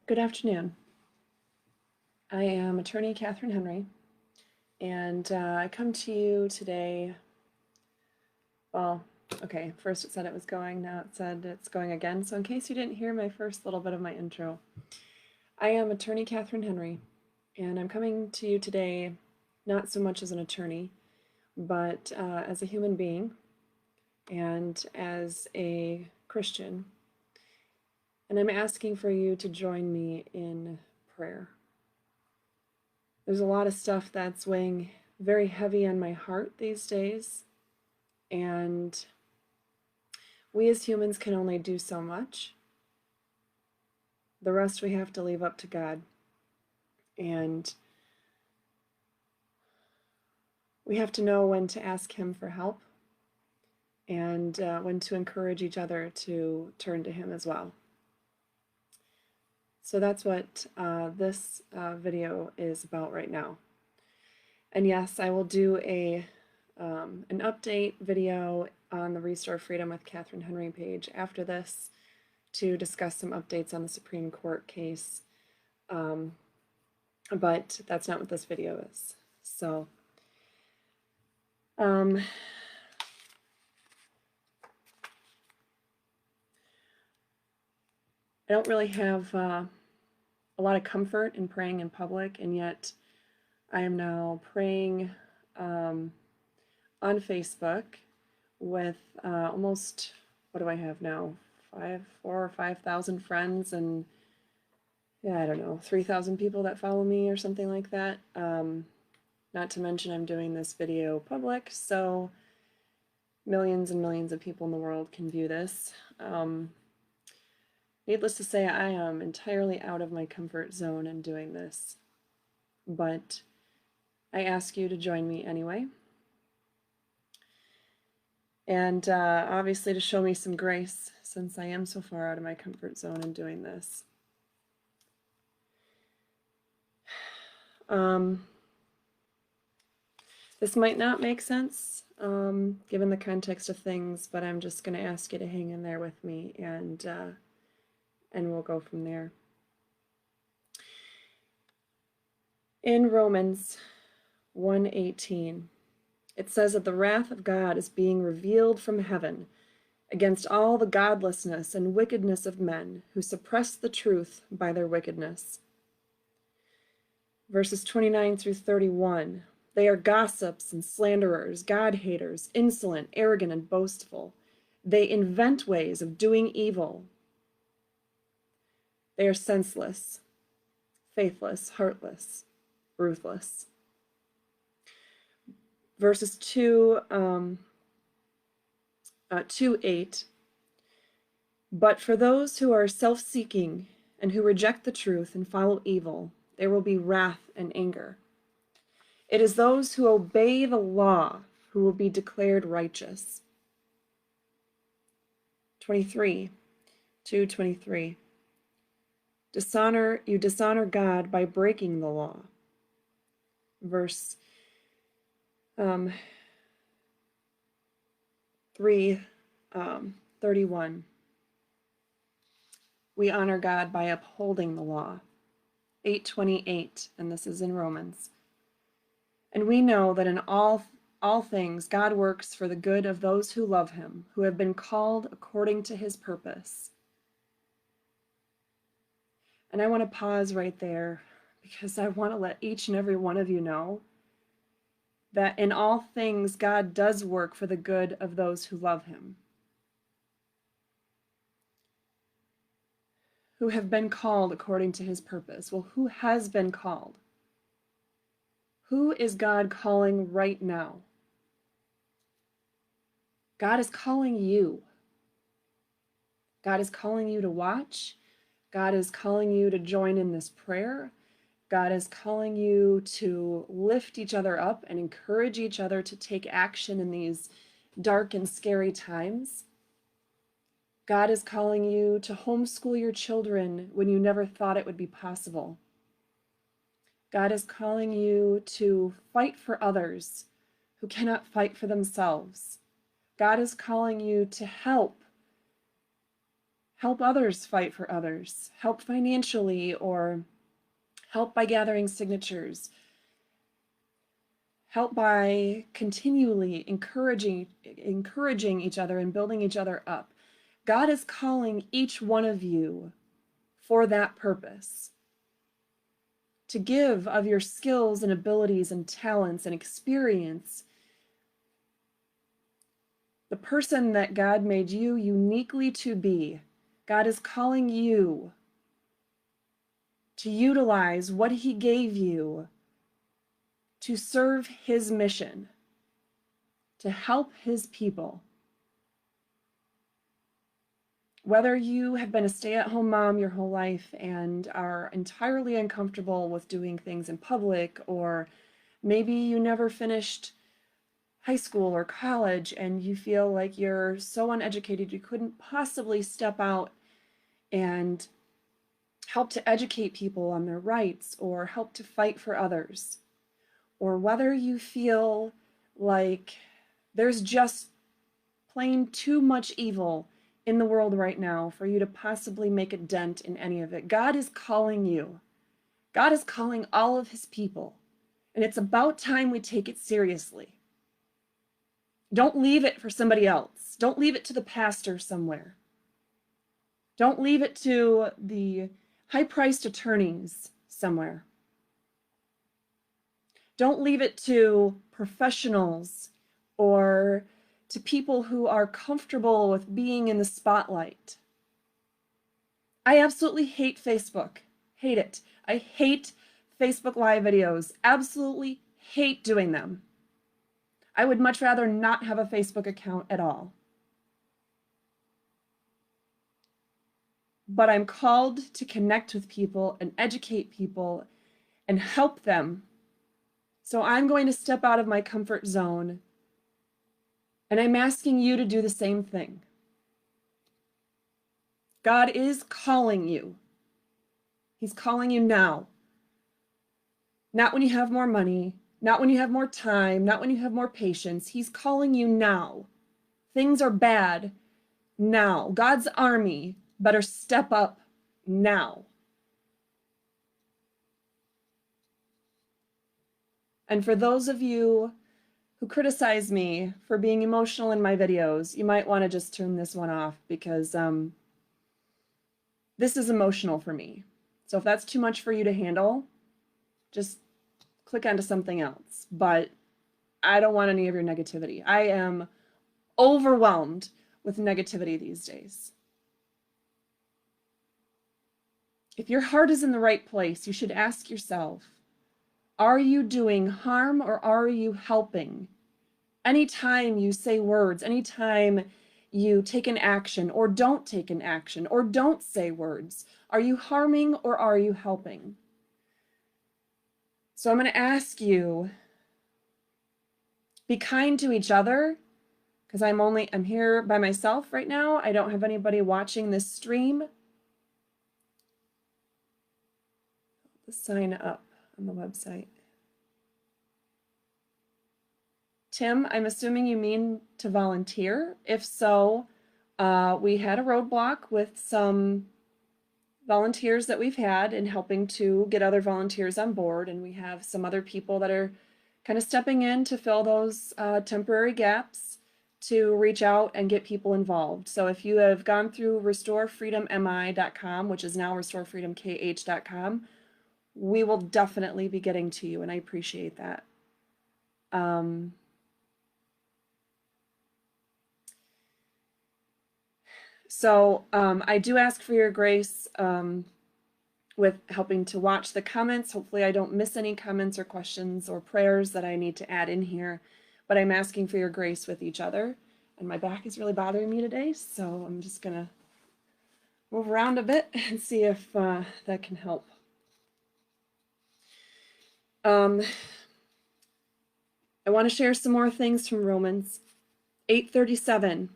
Good afternoon. I am attorney Catherine Henry, and I come to you today. Well, okay, first it said it was going, now it said it's going again. So, in case you didn't hear my first little bit of my intro, I am attorney Catherine Henry, and I'm coming to you today not so much as an attorney, but as a human being and as a Christian. And I'm asking for you to join me in prayer. There's a lot of stuff that's weighing very heavy on my heart these days, and we as humans can only do so much. The rest we have to leave up to God. And we have to know when to ask Him for help and when to encourage each other to turn to Him as well. So that's what this video is about right now. And yes, I will do an update video on the Restore Freedom with Catherine Henry page after this to discuss some updates on the Supreme Court case. But that's not what this video is. So, I don't really have a lot of comfort in praying in public, and yet I am now praying on Facebook with almost, what do I have now? 4,000 or 5,000 friends, and yeah, I don't know, 3,000 people that follow me or something like that. Not to mention I'm doing this video public, so millions and millions of people in the world can view this. Needless to say, I am entirely out of my comfort zone in doing this, but I ask you to join me anyway. And obviously to show me some grace, since I am so far out of my comfort zone in doing this. This might not make sense given the context of things, but I'm just going to ask you to hang in there with me, and we'll go from there. In Romans 1:18, it says that the wrath of God is being revealed from heaven against all the godlessness and wickedness of men who suppress the truth by their wickedness. Verses 29 through 31. They are gossips and slanderers, God-haters, insolent, arrogant, and boastful. They invent ways of doing evil. They are senseless, faithless, heartless, ruthless. Verses 2:8. But for those who are self-seeking and who reject the truth and follow evil, there will be wrath and anger. It is those who obey the law who will be declared righteous. 2:23. You dishonor God by breaking the law. Verse 3:31. We honor God by upholding the law. 8:28, and this is in Romans. And we know that in all things God works for the good of those who love Him, who have been called according to His purpose. And I want to pause right there because I want to let each and every one of you know that in all things God does work for the good of those who love Him, who have been called according to His purpose. Well, who has been called? Who is God calling right now? God is calling you. God is calling you to watch. God is calling you to join in this prayer. God is calling you to lift each other up and encourage each other to take action in these dark and scary times. God is calling you to homeschool your children when you never thought it would be possible. God is calling you to fight for others who cannot fight for themselves. God is calling you to help help others fight for others, help financially, or help by gathering signatures, help by continually encouraging each other and building each other up. God is calling each one of you for that purpose. To give of your skills and abilities and talents and experience. The person that God made you uniquely to be. God is calling you to utilize what He gave you to serve His mission, to help His people. Whether you have been a stay-at-home mom your whole life and are entirely uncomfortable with doing things in public, or maybe you never finished high school or college and you feel like you're so uneducated you couldn't possibly step out and help to educate people on their rights or help to fight for others, or whether you feel like there's just plain too much evil in the world right now for you to possibly make a dent in any of it. God is calling you. God is calling all of His people, and it's about time we take it seriously. Don't leave it for somebody else. Don't leave it to the pastor somewhere. Don't leave it to the high-priced attorneys somewhere. Don't leave it to professionals or to people who are comfortable with being in the spotlight. I absolutely hate Facebook. Hate it. I hate Facebook Live videos. Absolutely hate doing them. I would much rather not have a Facebook account at all. But I'm called to connect with people and educate people and help them. So I'm going to step out of my comfort zone, and I'm asking you to do the same thing. God is calling you. He's calling you now. Not when you have more money, not when you have more time, not when you have more patience. He's calling you now. Things are bad now. God's army better step up now. And for those of you who criticize me for being emotional in my videos, you might want to just turn this one off, because this is emotional for me. So if that's too much for you to handle, just click onto something else. But I don't want any of your negativity. I am overwhelmed with negativity these days. If your heart is in the right place, you should ask yourself, are you doing harm or are you helping? Anytime you say words, anytime you take an action or don't take an action or don't say words, are you harming or are you helping? So I'm going to ask you, be kind to each other, because I'm here by myself right now. I don't have anybody watching this stream. Sign up on the website. Tim, I'm assuming you mean to volunteer. If so, we had a roadblock with some volunteers that we've had in helping to get other volunteers on board, and we have some other people that are kind of stepping in to fill those temporary gaps to reach out and get people involved. So if you have gone through restorefreedommi.com, which is now restorefreedomkh.com, we will definitely be getting to you, and I appreciate that. So I do ask for your grace with helping to watch the comments. Hopefully I don't miss any comments or questions or prayers that I need to add in here, but I'm asking for your grace with each other. And my back is really bothering me today, so I'm just gonna move around a bit and see if that can help. I want to share some more things from Romans 8:37.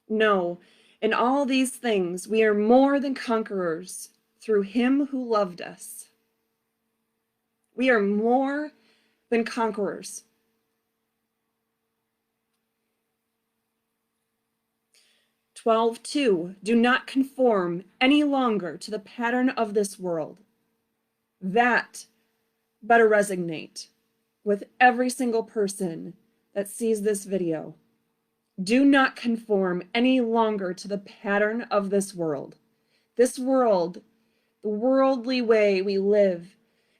No, in all these things we are more than conquerors through Him who loved us. We are more than conquerors. 12:2, do not conform any longer to the pattern of this world. That better resonate with every single person that sees this video. Do not conform any longer to the pattern of this world. This world, the worldly way we live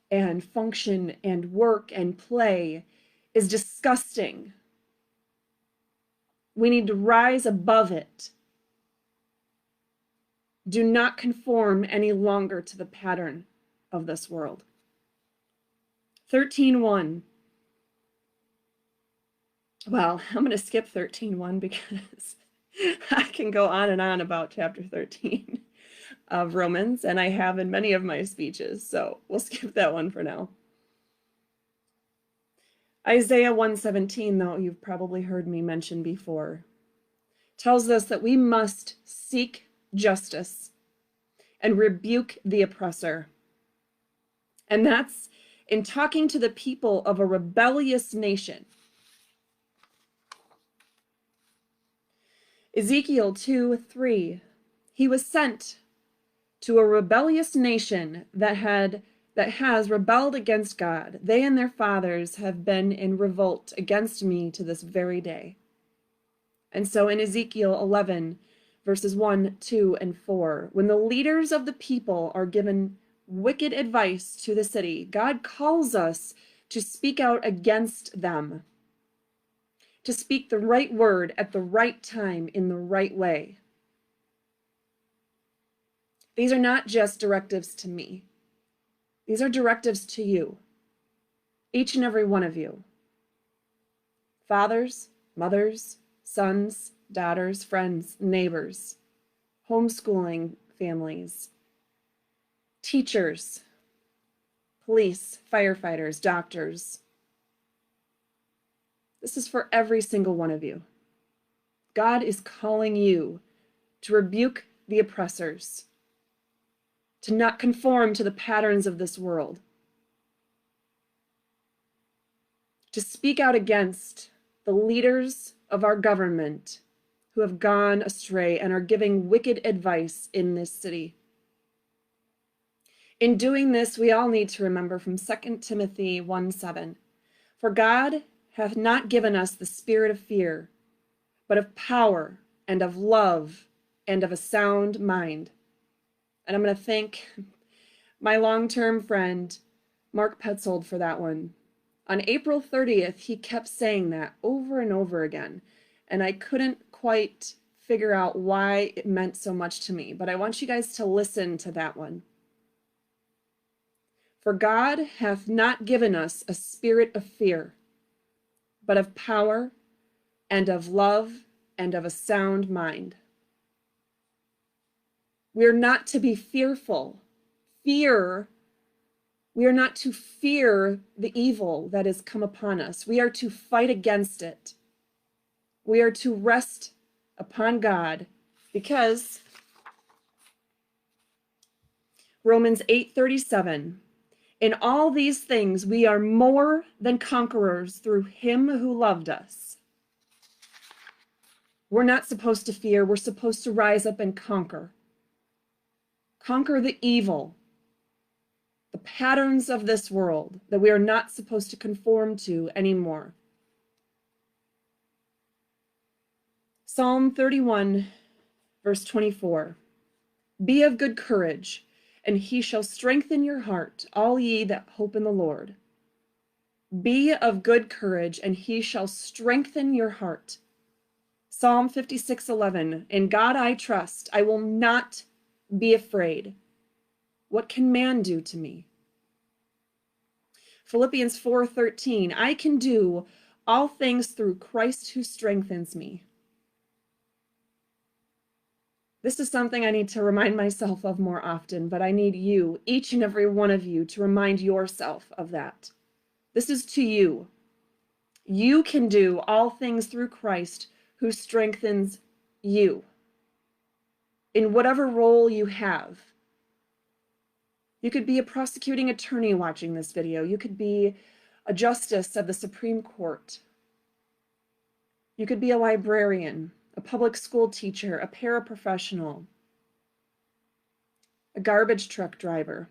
and function and work and play, is disgusting. We need to rise above it. Do not conform any longer to the pattern of this world. 13:1. Well, I'm going to skip 13:1 because I can go on and on about chapter 13 of Romans, and I have in many of my speeches, so we'll skip that one for now. Isaiah 1:17, though you've probably heard me mention before, tells us that we must seek justice and rebuke the oppressor. And that's in talking to the people of a rebellious nation. Ezekiel 2:3, he was sent to a rebellious nation that has rebelled against God. They and their fathers have been in revolt against me to this very day. And so in Ezekiel 11, verses 1, 2, and 4, when the leaders of the people are given wicked advice to the city, God calls us to speak out against them, to speak the right word at the right time in the right way. These are not just directives to me. These are directives to you, each and every one of you. Fathers, mothers, sons, daughters, friends, neighbors, homeschooling families, teachers, police, firefighters, doctors. This is for every single one of you. God is calling you to rebuke the oppressors, to not conform to the patterns of this world, to speak out against the leaders of our government who have gone astray and are giving wicked advice in this city. In doing this, we all need to remember from 2 Timothy 1:7, for God hath not given us the spirit of fear, but of power and of love and of a sound mind. And I'm going to thank my long-term friend, Mark Petzold, for that one. On April 30th, he kept saying that over and over again, and I couldn't quite figure out why it meant so much to me, but I want you guys to listen to that one. For God hath not given us a spirit of fear, but of power and of love and of a sound mind. We are not to be fearful. We are not to fear the evil that has come upon us. We are to fight against it. We are to rest upon God because Romans 8:37, in all these things we are more than conquerors through him who loved us. We're not supposed to fear. We're supposed to rise up and conquer. Conquer the evil, the patterns of this world that we are not supposed to conform to anymore. Psalm 31, verse 24. Be of good courage, and he shall strengthen your heart, all ye that hope in the Lord. Be of good courage, and he shall strengthen your heart. Psalm 56:11. In God I trust, I will not be afraid. What can man do to me? Philippians 4:13. I can do all things through Christ who strengthens me. This is something I need to remind myself of more often, but I need you, each and every one of you, to remind yourself of that. This is to you. You can do all things through Christ who strengthens you in whatever role you have. You could be a prosecuting attorney watching this video. You could be a justice of the Supreme Court. You could be a librarian, a public school teacher, a paraprofessional, a garbage truck driver,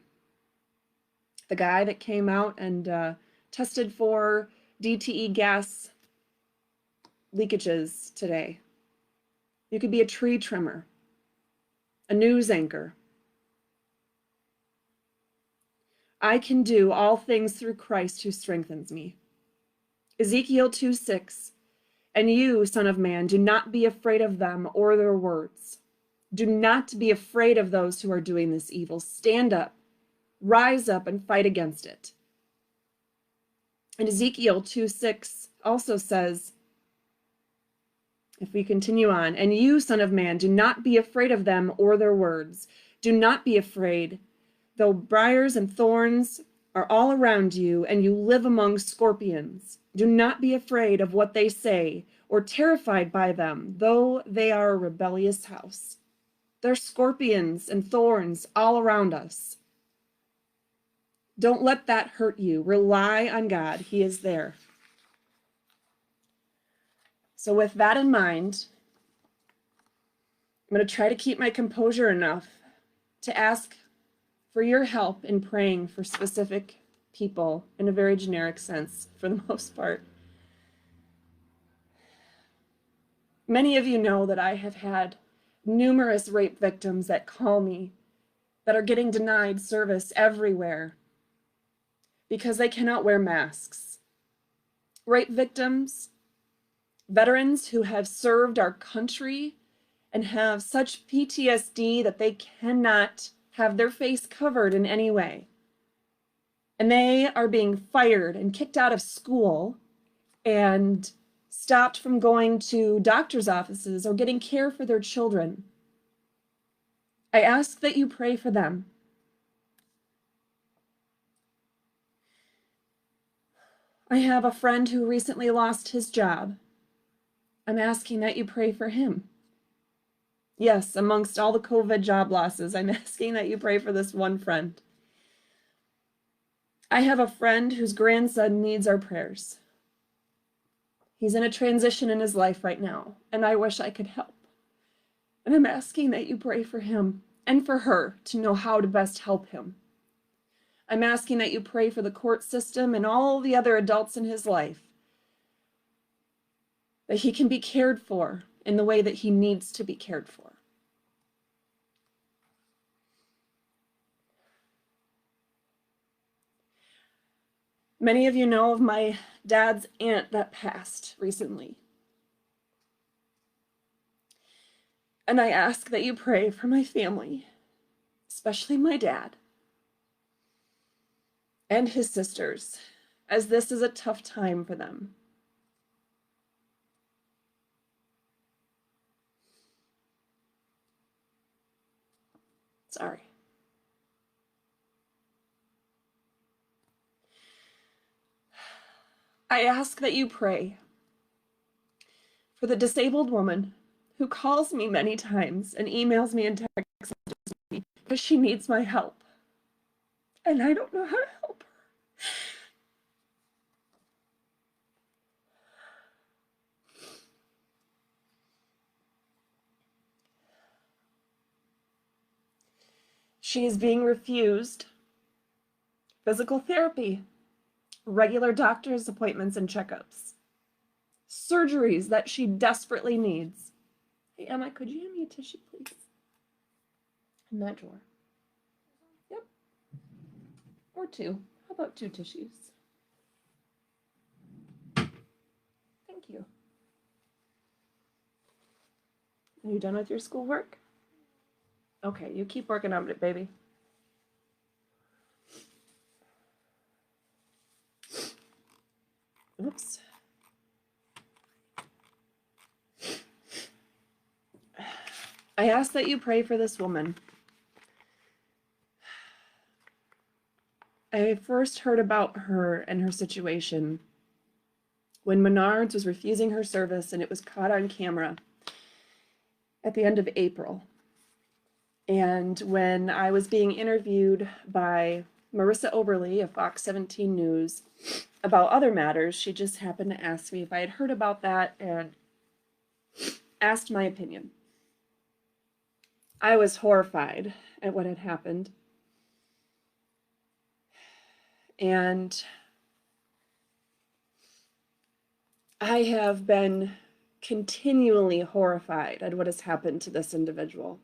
the guy that came out and tested for DTE gas leakages today. You could be a tree trimmer, a news anchor. I can do all things through Christ who strengthens me. Ezekiel 2:6. And you, Son of Man, do not be afraid of them or their words. Do not be afraid of those who are doing this evil. Stand up, rise up, and fight against it. And Ezekiel 2:6 also says, if we continue on, and you, Son of Man, do not be afraid of them or their words. Do not be afraid, though briars and thorns are all around you, and you live among scorpions. Do not be afraid of what they say, or terrified by them, though they are a rebellious house. There's scorpions and thorns all around us. Don't let that hurt you. Rely on God. He is there. So with that in mind, I'm going to try to keep my composure enough to ask for your help in praying for specific people in a very generic sense, for the most part. Many of you know that I have had numerous rape victims that call me that are getting denied service everywhere because they cannot wear masks. Rape victims, veterans who have served our country and have such PTSD that they cannot have their face covered in any way. And they are being fired and kicked out of school and stopped from going to doctor's offices or getting care for their children. I ask that you pray for them. I have a friend who recently lost his job. I'm asking that you pray for him. Yes, amongst all the COVID job losses, I'm asking that you pray for this one friend. I have a friend whose grandson needs our prayers. He's in a transition in his life right now, and I wish I could help. And I'm asking that you pray for him and for her to know how to best help him. I'm asking that you pray for the court system and all the other adults in his life, that he can be cared for in the way that he needs to be cared for. Many of you know of my dad's aunt that passed recently. And I ask that you pray for my family, especially my dad and his sisters, as this is a tough time for them. Sorry. I ask that you pray for the disabled woman who calls me many times and emails me and texts me because she needs my help. And I don't know how to help her. She is being refused physical therapy, regular doctor's appointments and checkups, surgeries that she desperately needs. Hey, Emma, could you hand me a tissue, please? In that drawer. Yep. Or two. How about 2 tissues? Thank you. Are you done with your schoolwork? Okay, you keep working on it, baby. Oops. I ask that you pray for this woman. I first heard about her and her situation when Menards was refusing her service, and it was caught on camera at the end of April. And when I was being interviewed by Marissa Oberly of Fox 17 News about other matters, she just happened to ask me if I had heard about that and asked my opinion. I was horrified at what had happened. And I have been continually horrified at what has happened to this individual.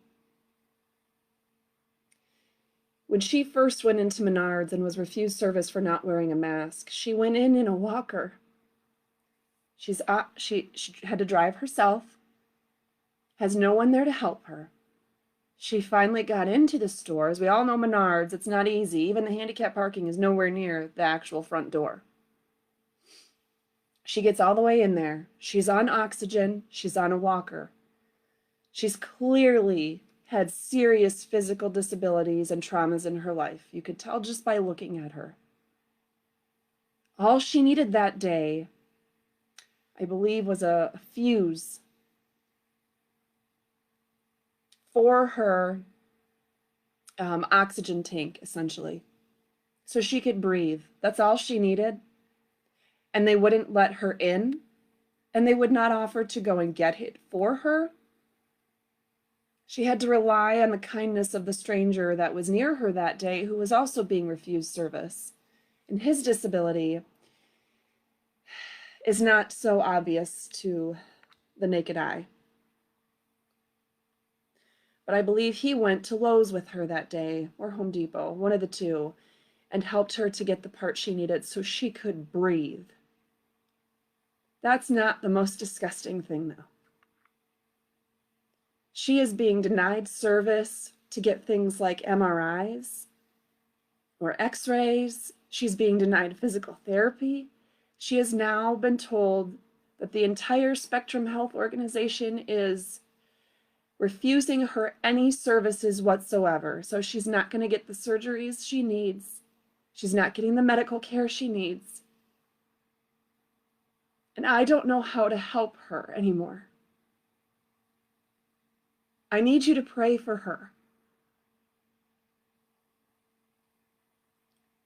When she first went into Menards and was refused service for not wearing a mask, she went in a walker. She had to drive herself, has no one there to help her. She finally got into the stores. We all know Menards, it's not easy. Even the handicap parking is nowhere near the actual front door. She gets all the way in there. She's on oxygen. She's on a walker. She's clearly had serious physical disabilities and traumas in her life. You could tell just by looking at her. All she needed that day, I believe, was a fuse for her oxygen tank, essentially, so she could breathe. That's all she needed. And they wouldn't let her in, and they would not offer to go and get it for her. She had to rely on the kindness of the stranger that was near her that day, who was also being refused service. And his disability is not so obvious to the naked eye. But I believe he went to Lowe's with her that day, or Home Depot, one of the two, and helped her to get the part she needed so she could breathe. That's not the most disgusting thing, though. She is being denied service to get things like MRIs or X-rays. She's being denied physical therapy. She has now been told that the entire Spectrum Health organization is refusing her any services whatsoever. So she's not going to get the surgeries she needs. She's not getting the medical care she needs. And I don't know how to help her anymore. I need you to pray for her.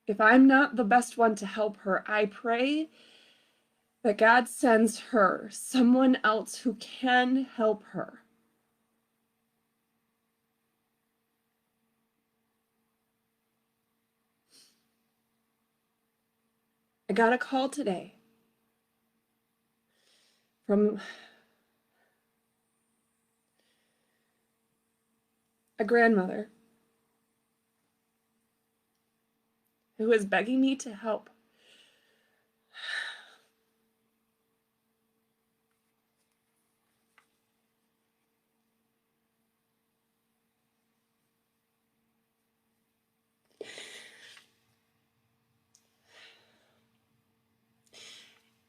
If I'm not the best one to help her, I pray that God sends her someone else who can help her. I got a call today from a grandmother who is begging me to help.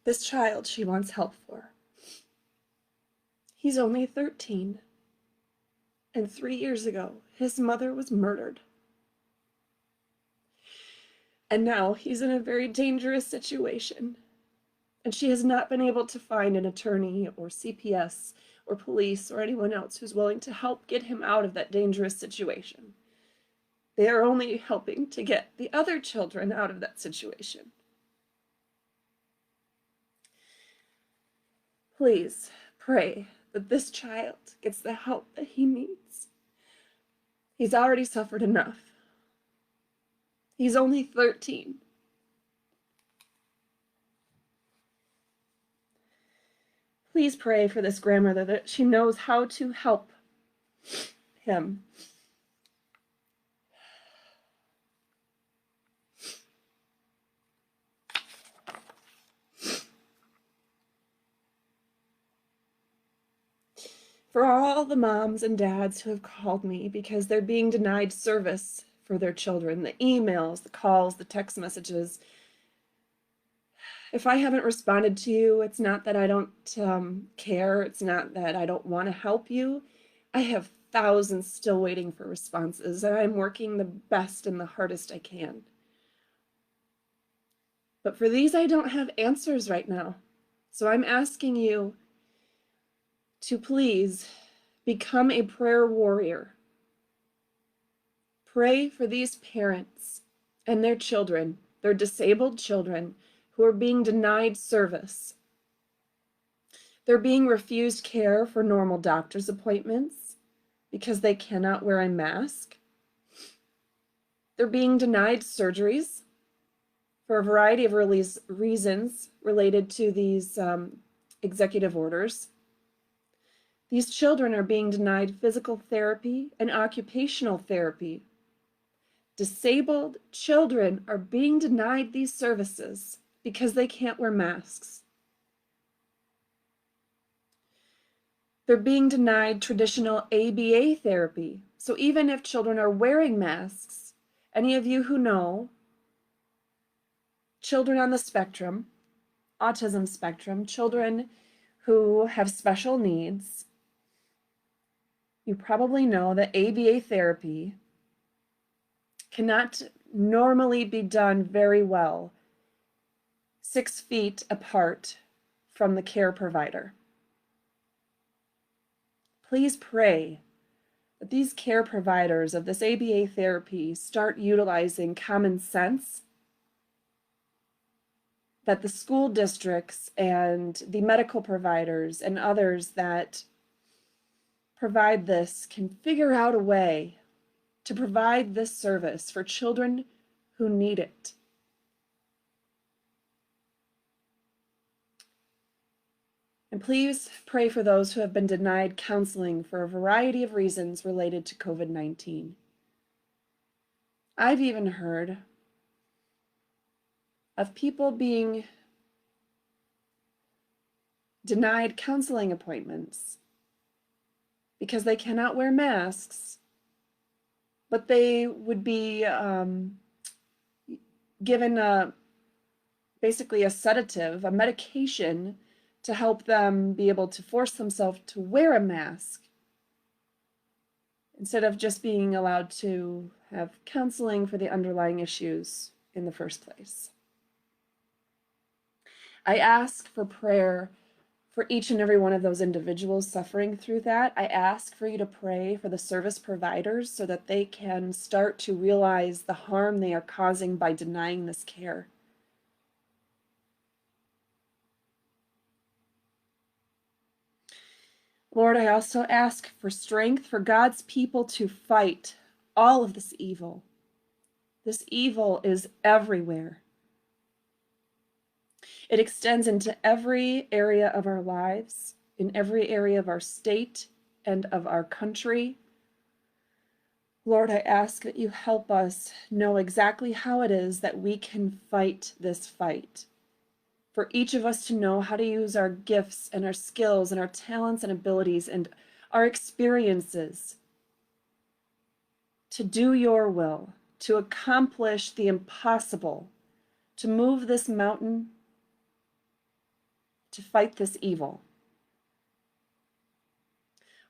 This child she wants help for. He's only 13, and 3 years ago, his mother was murdered. And now he's in a very dangerous situation, and she has not been able to find an attorney or CPS or police or anyone else who's willing to help get him out of that dangerous situation. They are only helping to get the other children out of that situation. Please pray that this child gets the help that he needs. He's already suffered enough. He's only 13. Please pray for this grandmother that she knows how to help him. For all the moms and dads who have called me because they're being denied service for their children, the emails, the calls, the text messages. If I haven't responded to you, it's not that I don't care. It's not that I don't want to help you. I have thousands still waiting for responses, and I'm working the best and the hardest I can. But for these, I don't have answers right now. So I'm asking you to please become a prayer warrior. Pray for these parents and their children, their disabled children who are being denied service. They're being refused care for normal doctor's appointments because they cannot wear a mask. They're being denied surgeries for a variety of reasons related to these executive orders. These children are being denied physical therapy and occupational therapy. Disabled children are being denied these services because they can't wear masks. They're being denied traditional ABA therapy. So even if children are wearing masks, any of you who know children on the spectrum, autism spectrum, children who have special needs, you probably know that ABA therapy cannot normally be done very well 6 feet apart from the care provider. Please pray that these care providers of this ABA therapy start utilizing common sense, that the school districts and the medical providers and others that provide this can figure out a way to provide this service for children who need it. And please pray for those who have been denied counseling for a variety of reasons related to COVID-19. I've even heard of people being denied counseling appointments because they cannot wear masks, but they would be given basically a sedative, a medication to help them be able to force themselves to wear a mask instead of just being allowed to have counseling for the underlying issues in the first place. I ask for prayer for each and every one of those individuals suffering through that. I ask for you to pray for the service providers so that they can start to realize the harm they are causing by denying this care. Lord, I also ask for strength for God's people to fight all of this evil. This evil is everywhere. It extends into every area of our lives, in every area of our state and of our country. Lord, I ask that you help us know exactly how it is that we can fight this fight. For each of us to know how to use our gifts and our skills and our talents and abilities and our experiences to do your will, to accomplish the impossible, to move this mountain, to fight this evil.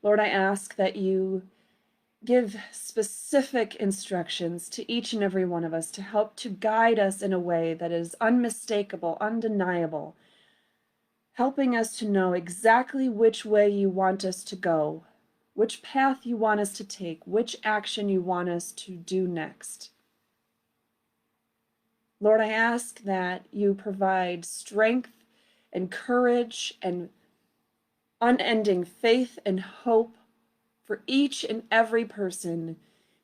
Lord, I ask that you give specific instructions to each and every one of us to help to guide us in a way that is unmistakable, undeniable, helping us to know exactly which way you want us to go, which path you want us to take, which action you want us to do next. Lord, I ask that you provide strength and courage and unending faith and hope for each and every person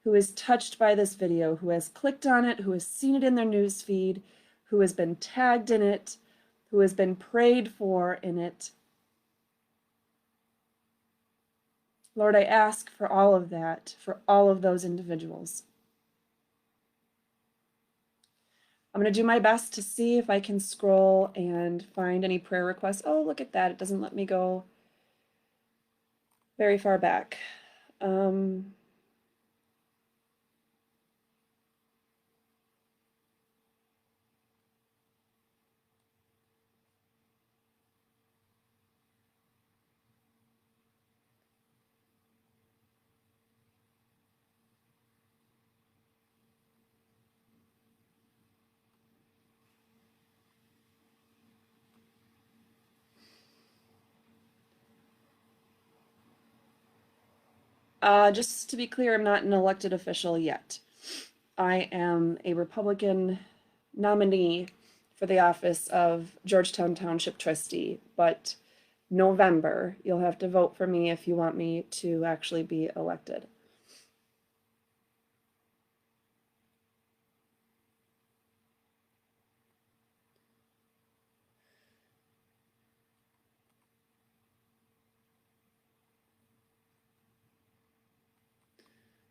who is touched by this video, who has clicked on it, who has seen it in their news feed, who has been tagged in it, who has been prayed for in it. Lord, I ask for all of that, for all of those individuals. I'm going to do my best to see if I can scroll and find any prayer requests. Oh, look at that. It doesn't let me go very far back. Just to be clear, I'm not an elected official yet. I am a Republican nominee for the office of Georgetown Township trustee, but November, you'll have to vote for me if you want me to actually be elected.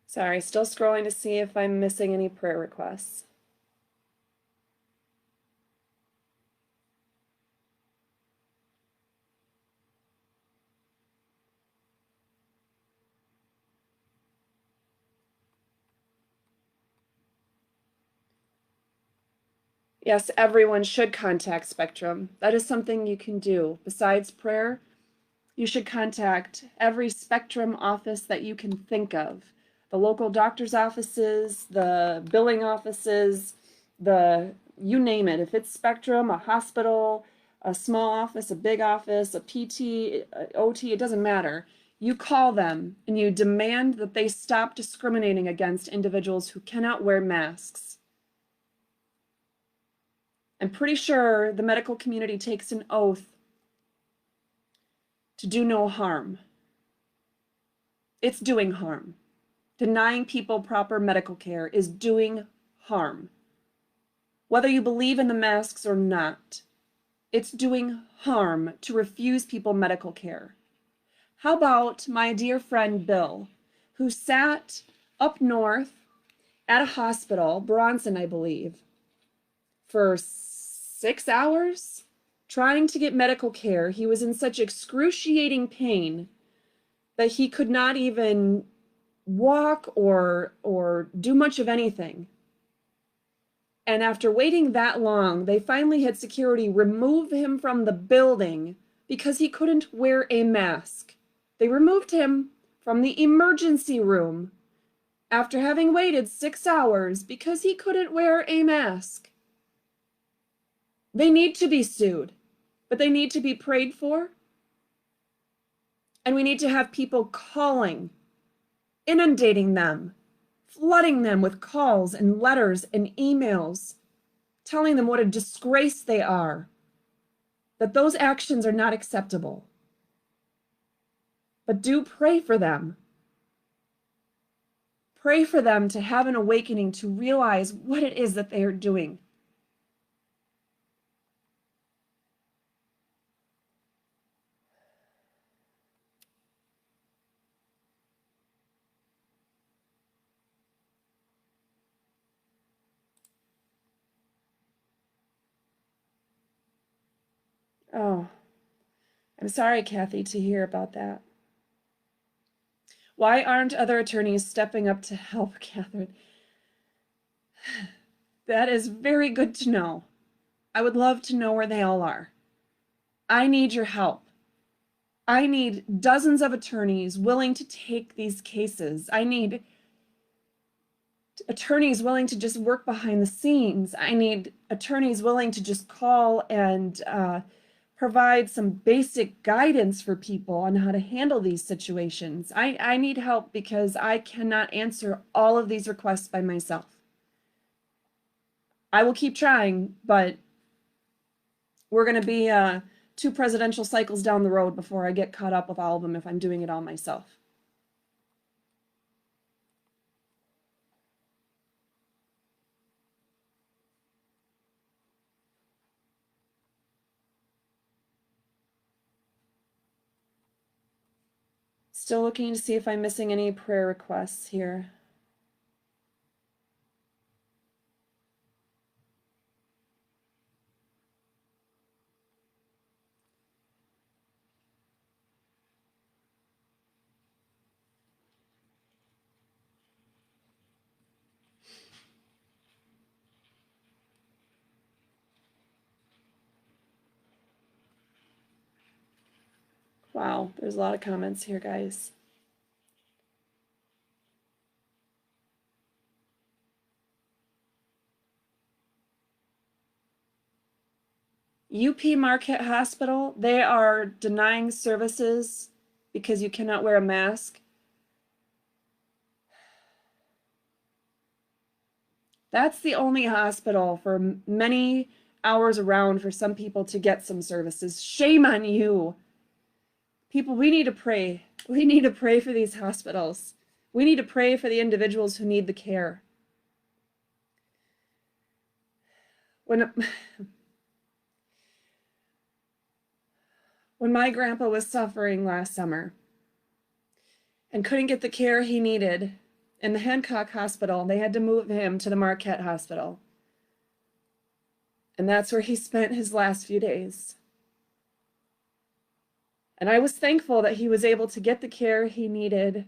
Sorry, still scrolling to see if I'm missing any prayer requests. Yes, everyone should contact Spectrum. That is something you can do. Besides prayer, you should contact every Spectrum office that you can think of. The local doctor's offices, the billing offices, you name it. If it's Spectrum, a hospital, a small office, a big office, a PT, OT, it doesn't matter. You call them and you demand that they stop discriminating against individuals who cannot wear masks. I'm pretty sure the medical community takes an oath to do no harm. It's doing harm. Denying people proper medical care is doing harm. Whether you believe in the masks or not, it's doing harm to refuse people medical care. How about my dear friend Bill, who sat up north at a hospital, Bronson, I believe, for 6 hours trying to get medical care. He was in such excruciating pain that he could not even walk or do much of anything. And after waiting that long, they finally had security remove him from the building because he couldn't wear a mask. They removed him from the emergency room after having waited 6 hours because he couldn't wear a mask. They need to be sued, but they need to be prayed for. And we need to have people calling, inundating them, flooding them with calls and letters and emails, telling them what a disgrace they are, that those actions are not acceptable. But do pray for them. Pray for them to have an awakening, to realize what it is that they are doing. Oh, I'm sorry, Kathy, to hear about that. Why aren't other attorneys stepping up to help, Catherine? That is very good to know. I would love to know where they all are. I need your help. I need dozens of attorneys willing to take these cases. I need attorneys willing to just work behind the scenes. I need attorneys willing to just call and provide some basic guidance for people on how to handle these situations. I need help because I cannot answer all of these requests by myself. I will keep trying, but we're going to be 2 presidential cycles down the road before I get caught up with all of them if I'm doing it all myself. Still looking to see if I'm missing any prayer requests here. Wow, there's a lot of comments here, guys. UP Marquette Hospital, they are denying services because you cannot wear a mask. That's the only hospital for many hours around for some people to get some services. Shame on you. People, we need to pray. We need to pray for these hospitals. We need to pray for the individuals who need the care. When my grandpa was suffering last summer and couldn't get the care he needed in the Hancock Hospital, they had to move him to the Marquette Hospital. And that's where he spent his last few days. And I was thankful that he was able to get the care he needed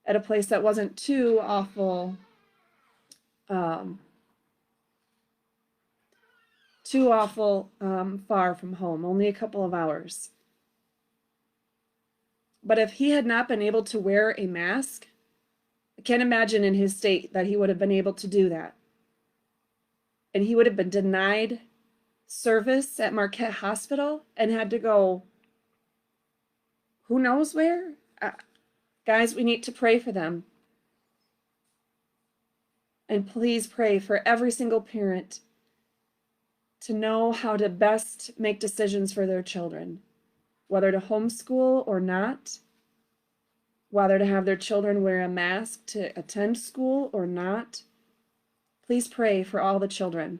at a place that wasn't too awful, far from home, only a couple of hours. But if he had not been able to wear a mask, I can't imagine in his state that he would have been able to do that. And he would have been denied service at Marquette Hospital and had to go who knows where? Guys, we need to pray for them. And please pray for every single parent to know how to best make decisions for their children, whether to homeschool or not, whether to have their children wear a mask to attend school or not. Please pray for all the children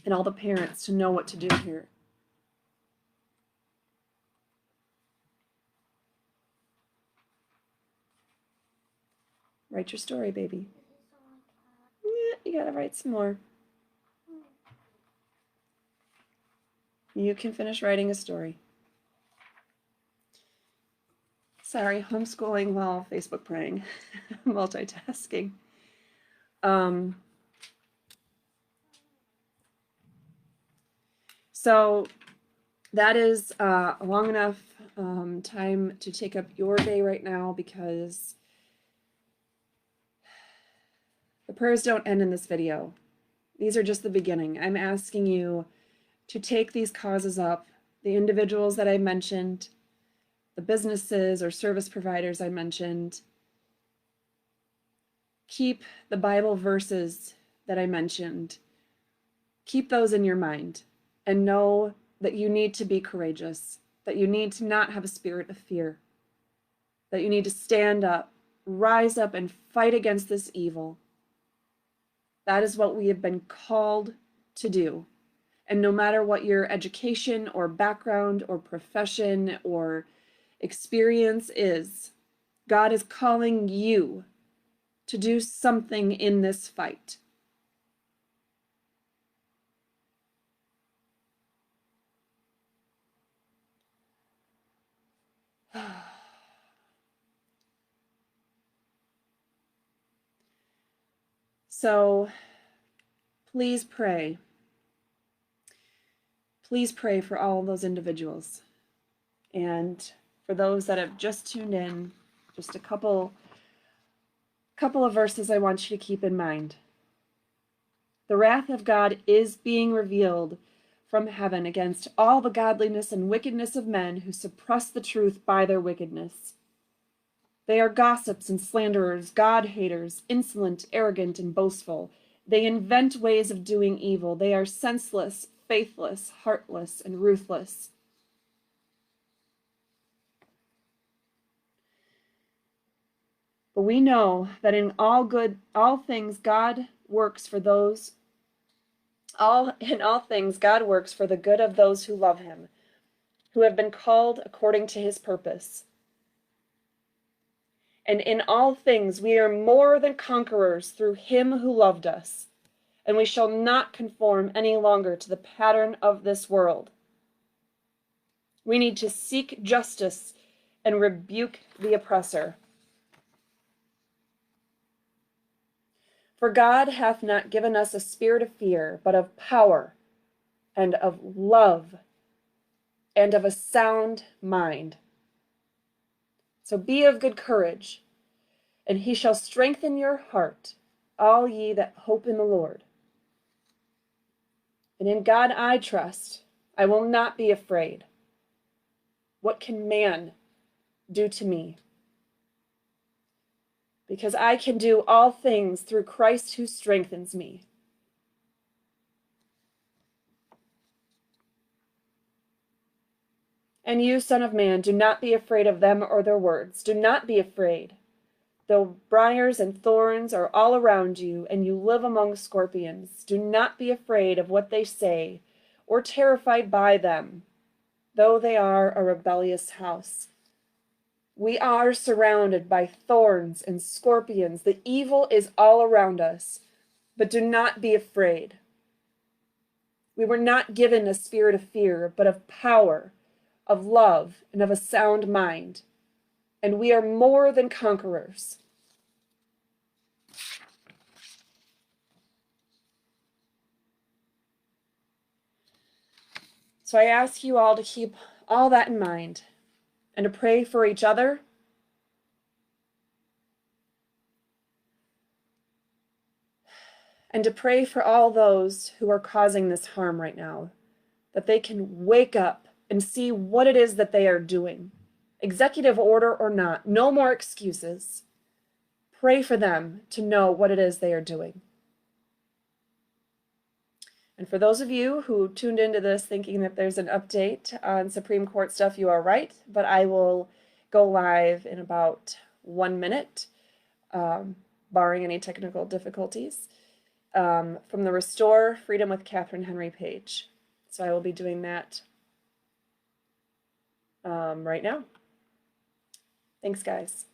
and all the parents to know what to do here. Write your story, baby. Yeah, you gotta write some more. You can finish writing a story. Sorry, homeschooling while Facebook praying. Multitasking. So that is a long enough time to take up your day right now, because the prayers don't end in this video. These are just the beginning. I'm asking you to take these causes up, the individuals that I mentioned, the businesses or service providers I mentioned. Keep the Bible verses that I mentioned. Keep those in your mind and know that you need to be courageous, that you need to not have a spirit of fear, that you need to stand up, rise up, and fight against this evil. That is what we have been called to do. And no matter what your education or background or profession or experience is, God is calling you to do something in this fight. So please pray. Please pray for all those individuals. And for those that have just tuned in, just a couple of verses I want you to keep in mind. The wrath of God is being revealed from heaven against all the godliness and wickedness of men who suppress the truth by their wickedness. They are gossips and slanderers, God-haters, insolent, arrogant, and boastful. They invent ways of doing evil. They are senseless, faithless, heartless, and ruthless. But we know that in all things God works for the good of those who love him, who have been called according to his purpose. And in all things we are more than conquerors through him who loved us, and we shall not conform any longer to the pattern of this world. We need to seek justice and rebuke the oppressor. For God hath not given us a spirit of fear, but of power and of love and of a sound mind. So be of good courage, and he shall strengthen your heart, all ye that hope in the Lord. And in God I trust. I will not be afraid. What can man do to me? Because I can do all things through Christ who strengthens me. And you, Son of Man, do not be afraid of them or their words. Do not be afraid. Though briars and thorns are all around you, and you live among scorpions, do not be afraid of what they say, or terrified by them, though they are a rebellious house. We are surrounded by thorns and scorpions. The evil is all around us, but do not be afraid. We were not given a spirit of fear, but of power, of love, and of a sound mind. And we are more than conquerors. So I ask you all to keep all that in mind and to pray for each other, and to pray for all those who are causing this harm right now, that they can wake up and see what it is that they are doing. Executive order or not, no more excuses. Pray for them to know what it is they are doing. And for those of you who tuned into this thinking that there's an update on Supreme Court stuff, you are right, but I will go live in about 1 minute, barring any technical difficulties, from the Restore Freedom with Catherine Henry page. So I will be doing that right now. Thanks, guys.